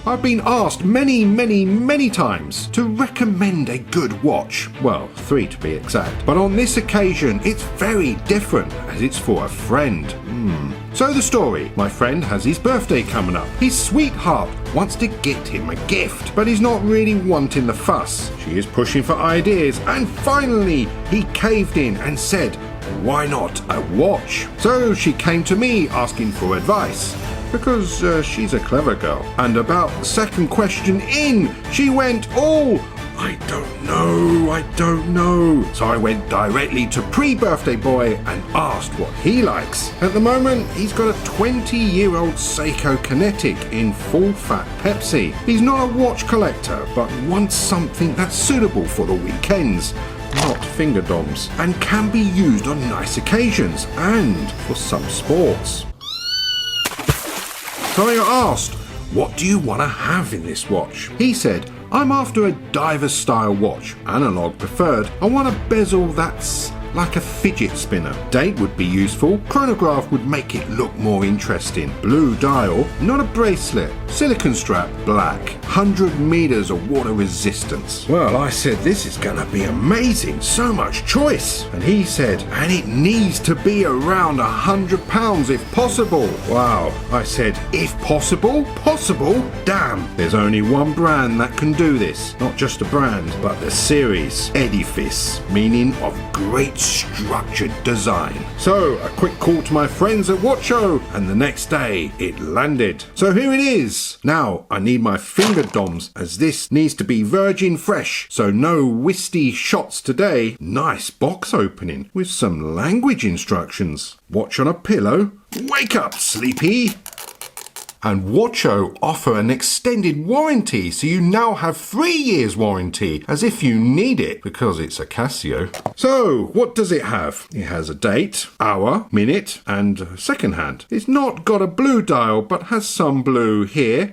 I've been asked many times to recommend a good watch. Well, 3 to be exact. But on this occasion, it's very different as it's for a friend. So the story. My friend has his birthday coming up. His sweetheart wants to get him a gift, but he's not really wanting the fuss. She is pushing for ideas, and finally he caved in and said, why not a watch? So she came to me asking for advice, because she's a clever girl. And about the second question in, she went, I don't know. So I went directly to pre-birthday boy and asked what he likes. At the moment, he's got a 20-year-old Seiko Kinetic in full-fat Pepsi. He's not a watch collector, but wants something that's suitable for the weekends, not finger doms, and can be used on nice occasions and for some sports. So I asked, what do you want to have in this watch? He said, I'm after a diver style watch, analog preferred. I want a bezel that's like a fidget spinner. Date would be useful. Chronograph would make it look more interesting. Blue dial, not a bracelet. Silicon strap, black. 100 meters of water resistance. Well, I said, this is gonna be amazing. So much choice. And he said, and it needs to be around £100 if possible. Wow. I said, if possible? Possible? Damn. There's only one brand that can do this. Not just a brand, but the series. EdiFice, meaning of great structured design. So a quick call to my friends at Watcho, and the next day it landed. So here it is. Now I need my finger doms, as this needs to be virgin fresh, so no whisty shots today. Nice box opening with some language instructions. Watch on a pillow. Wake up, sleepy. And Watcho offer an extended warranty, so you now have 3 years warranty, as if you need it, because it's a Casio. So, what does it have? It has a date, hour, minute, and second hand. It's not got a blue dial, but has some blue here,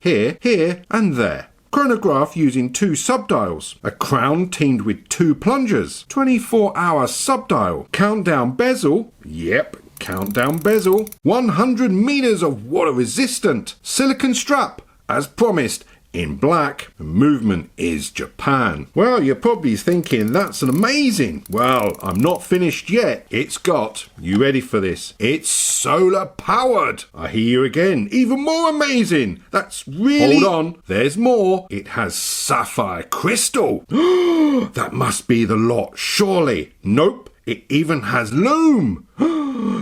and there. Chronograph using 2 subdials, a crown teamed with 2 plungers, 24-hour subdial, countdown bezel, yep, countdown bezel, 100 meters of water resistant, silicon strap, as promised, in black. The movement is Japan. Well, you're probably thinking that's amazing. Well, I'm not finished yet. It's got, you ready for this? It's solar powered. I hear you again. Even more amazing. That's really... Hold on. There's more. It has sapphire crystal. That must be the lot, surely. Nope. It even has Lume.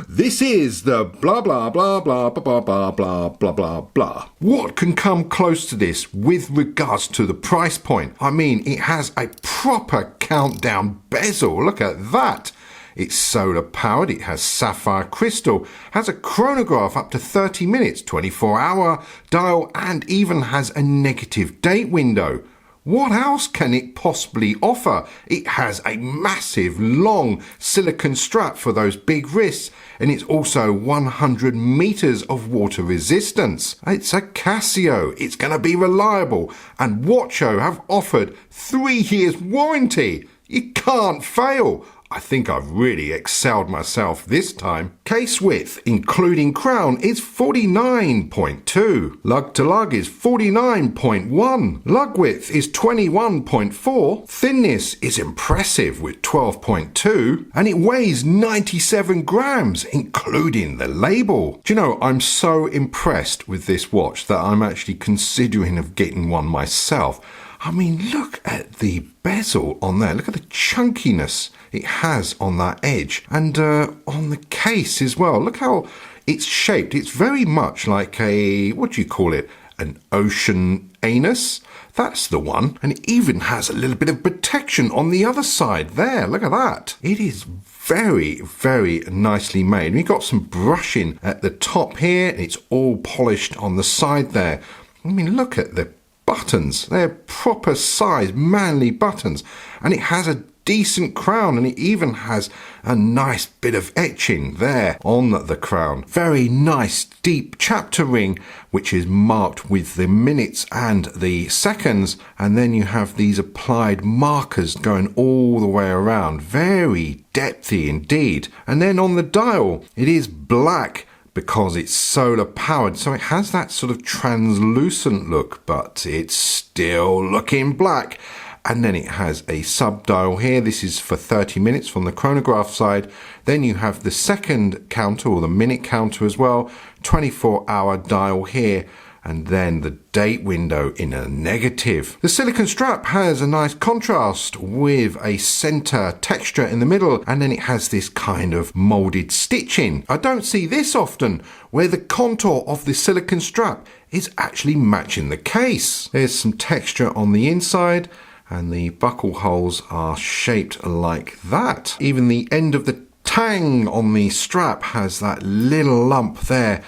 This is the blah blah blah blah blah blah blah blah blah blah. What can come close to this with regards to the price point? I mean, it has a proper countdown bezel. Look at that. It's solar powered, it has sapphire crystal, has a chronograph up to 30 minutes, 24-hour dial, and even has a negative date window. What else can it possibly offer? It has a massive long silicon strap for those big wrists, and it's also 100 meters of water resistance. It's a Casio. It's going to be reliable, and Watcho have offered 3 years warranty. You can't fail. I think I've really excelled myself this time. Case width, including crown, is 49.2. Lug to lug is 49.1. Lug width is 21.4. Thinness is impressive with 12.2. And it weighs 97 grams, including the label. Do you know, I'm so impressed with this watch that I'm actually considering of getting one myself. I mean, look at the bezel on there. Look at the chunkiness it has on that edge, and on the case as well. Look how it's shaped. It's very much like a, what do you call it? An ocean anus. That's the one. And it even has a little bit of protection on the other side there. Look at that. It is very, very nicely made. We've got some brushing at the top here. It's all polished on the side there. I mean, look at the buttons. They're proper size, manly buttons. And it has a decent crown, and it even has a nice bit of etching there on the crown. Very nice deep chapter ring, which is marked with the minutes and the seconds, and then you have these applied markers going all the way around. Very depthy indeed. And then on the dial, it is black, because it's solar powered. So it has that sort of translucent look, but it's still looking black. And then it has a sub-dial here. This is for 30 minutes from the chronograph side. Then you have the second counter, or the minute counter as well, 24-hour dial here, and then the date window in a negative. The silicone strap has a nice contrast with a center texture in the middle, and then it has this kind of molded stitching. I don't see this often, where the contour of the silicone strap is actually matching the case. There's some texture on the inside, and the buckle holes are shaped like that. Even the end of the tang on the strap has that little lump there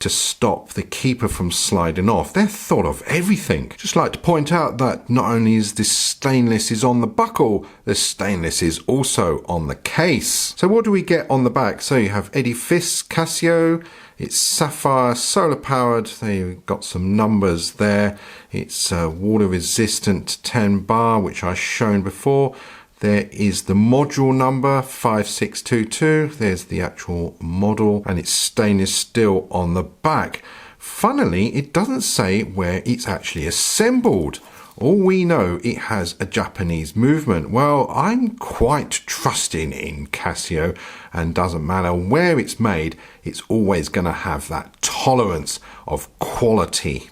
to stop the keeper from sliding off. They're thought of everything. Just like to point out that not only is this stainless is on the buckle, the stainless is also on the case. So what do we get on the back? So you have EdiFice CASIO. It's sapphire, solar powered. They've got some numbers there. It's water resistant 10 bar, which I've shown before. There is the module number 5622. There's the actual model, and it's stainless steel on the back. Funnily, it doesn't say where it's actually assembled. All we know, it has a Japanese movement. Well, I'm quite trusting in Casio, and doesn't matter where it's made, it's always going to have that tolerance of quality.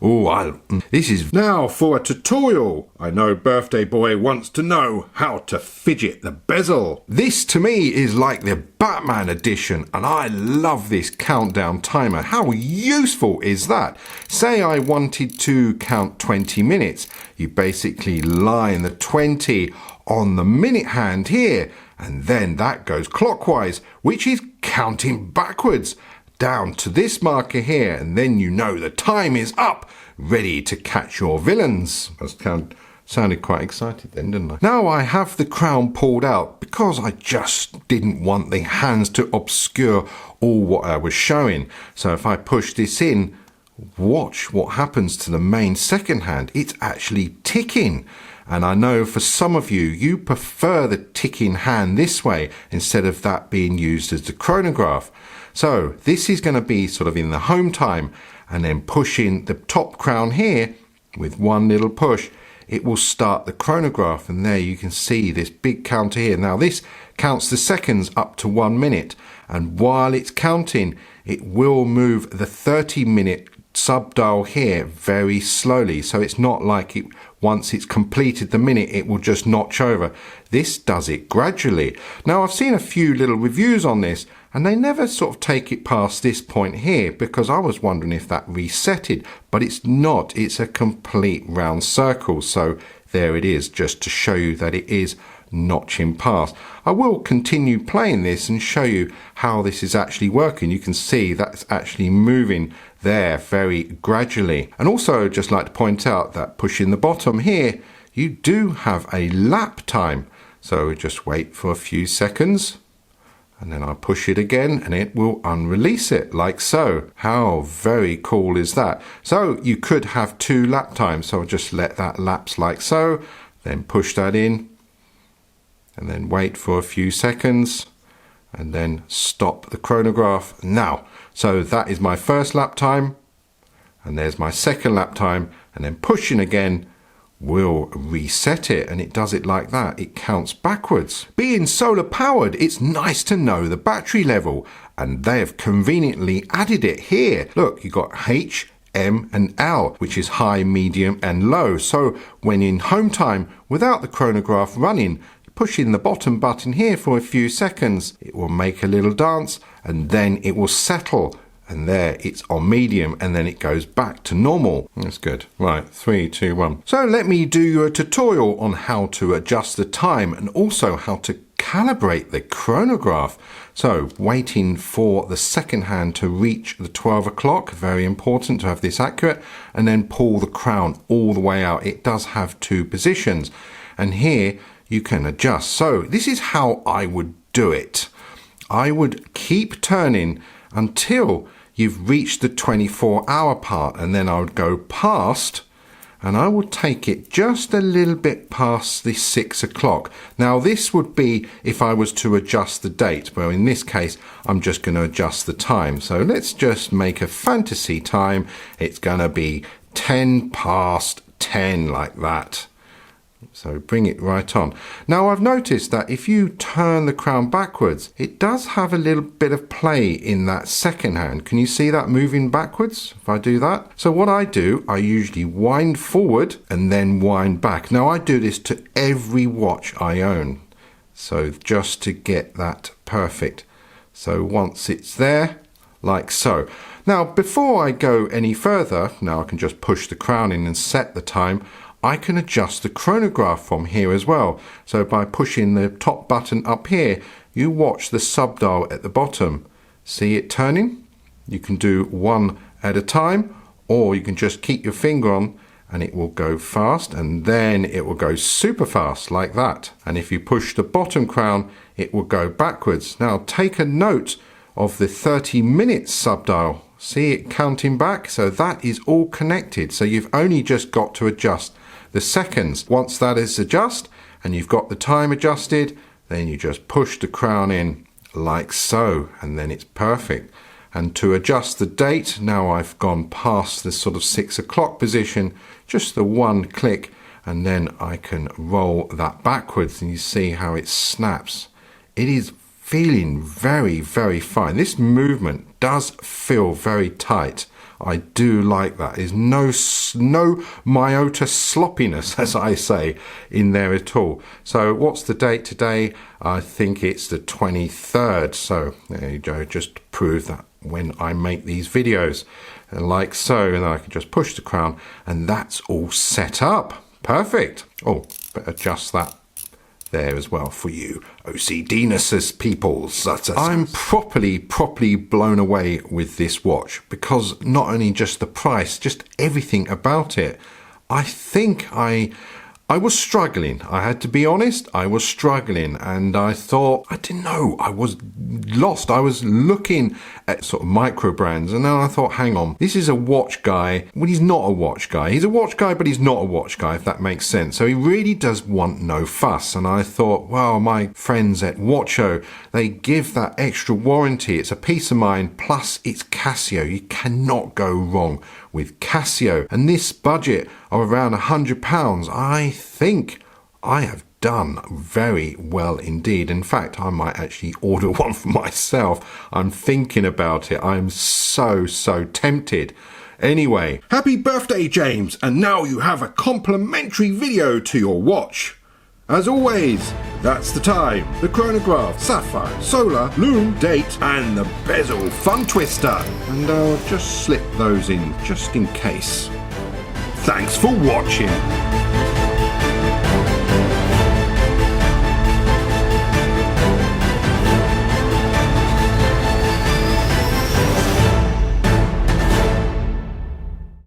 This is now for a tutorial. I know birthday boy wants to know how to fidget the bezel. This to me is like the Batman edition, and I love this countdown timer. How useful is that? Say I wanted to count 20 minutes. You basically line the 20 on the minute hand here, and then that goes clockwise, which is counting backwards down to this marker here, and then you know the time is up, ready to catch your villains. Sounded quite excited then, didn't I? Now I have the crown pulled out because I just didn't want the hands to obscure all what I was showing. So if I push this in, watch what happens to the main second hand. It's actually ticking. And I know for some of you, you prefer the ticking hand this way instead of that being used as the chronograph. So this is going to be sort of in the home time, and then pushing the top crown here with one little push, it will start the chronograph. And there you can see this big counter here. Now this counts the seconds up to 1 minute. And while it's counting, it will move the 30-minute sub-dial here very slowly. So it's not like it, once it's completed the minute, it will just notch over. This does it gradually. Now I've seen a few little reviews on this, and they never sort of take it past this point here, because I was wondering if that resetted, but it's not. It's a complete round circle. So there it is, just to show you that it is notching past. I will continue playing this and show you how this is actually working. You can see that's actually moving there very gradually. And also just like to point out that pushing the bottom here, you do have a lap time. So just wait for a few seconds, and then I push it again and it will unrelease it like so. How very cool is that? So you could have 2 lap times. So just let that lapse like so, then push that in, and then wait for a few seconds, and then stop the chronograph now. So that is my first lap time, and there's my second lap time, and then pushing again will reset it, and it does it like that. It counts backwards. Being solar powered, it's nice to know the battery level, and they have conveniently added it here. Look, you got H, M and L, which is high, medium and low. So when in home time without the chronograph running, pushing the bottom button here for a few seconds, it will make a little dance, and then it will settle, and there it's on medium, and then it goes back to normal. That's good. Right, 3, 2, 1. So let me do you a tutorial on how to adjust the time and also how to calibrate the chronograph. So waiting for the second hand to reach the 12 o'clock, very important to have this accurate, and then pull the crown all the way out. It does have 2 positions, and here you can adjust. So this is how I would do it. I would keep turning until you've reached the 24-hour part, and then I would go past, and I will take it just a little bit past the 6 o'clock. Now this would be if I was to adjust the date. Well, in this case, I'm just going to adjust the time. So let's just make a fantasy time. It's going to be 10 past 10 like that. So bring it right on. Now I've noticed that if you turn the crown backwards, it does have a little bit of play in that second hand. Can you see that moving backwards if I do that? So what I do, I usually wind forward and then wind back. Now I do this to every watch I own. So just to get that perfect. So once it's there, like so. Now before I go any further, now I can just push the crown in and set the time. I can adjust the chronograph from here as well. So by pushing the top button up here, you watch the subdial at the bottom. See it turning? You can do one at a time, or you can just keep your finger on and it will go fast, and then it will go super fast like that. And if you push the bottom crown, it will go backwards. Now take a note of the 30 minutes subdial. See it counting back? So that is all connected. So you've only just got to adjust the seconds. Once that is adjusted and you've got the time adjusted, then you just push the crown in like so, and then it's perfect. And to adjust the date, now I've gone past the sort of 6 o'clock position, just the one click, and then I can roll that backwards and you see how it snaps. It is feeling very, very fine. This movement does feel very tight. I do like that. There's no myota sloppiness, as I say, in there at all. So what's the date today? I think it's the 23rd. So there you go, just to prove that when I make these videos, like so, and I can just push the crown and that's all set up. Perfect. Oh, but adjust that there as well for you OCD-ness peoples. I'm properly blown away with this watch, because not only just the price, just everything about it. I think I was struggling. I had to be honest, I was struggling, and I thought, I didn't know, I was lost. I was looking at sort of micro brands, and then I thought, hang on, this is a watch guy. Well, he's not a watch guy. He's a watch guy, but he's not a watch guy, if that makes sense. So he really does want no fuss. And I thought, well, my friends at Watcho, they give that extra warranty. It's a peace of mind, plus it's Casio. You cannot go wrong with Casio. And this budget of around £100, I think I have done very well indeed. In fact, I might actually order one for myself. I'm thinking about it. I'm so tempted. Anyway, happy birthday, James, and now you have a complimentary video to your watch. As always, that's the time, the chronograph, sapphire, solar, lume, date, and the bezel fun twister. And I'll just slip those in just in case. Thanks for watching.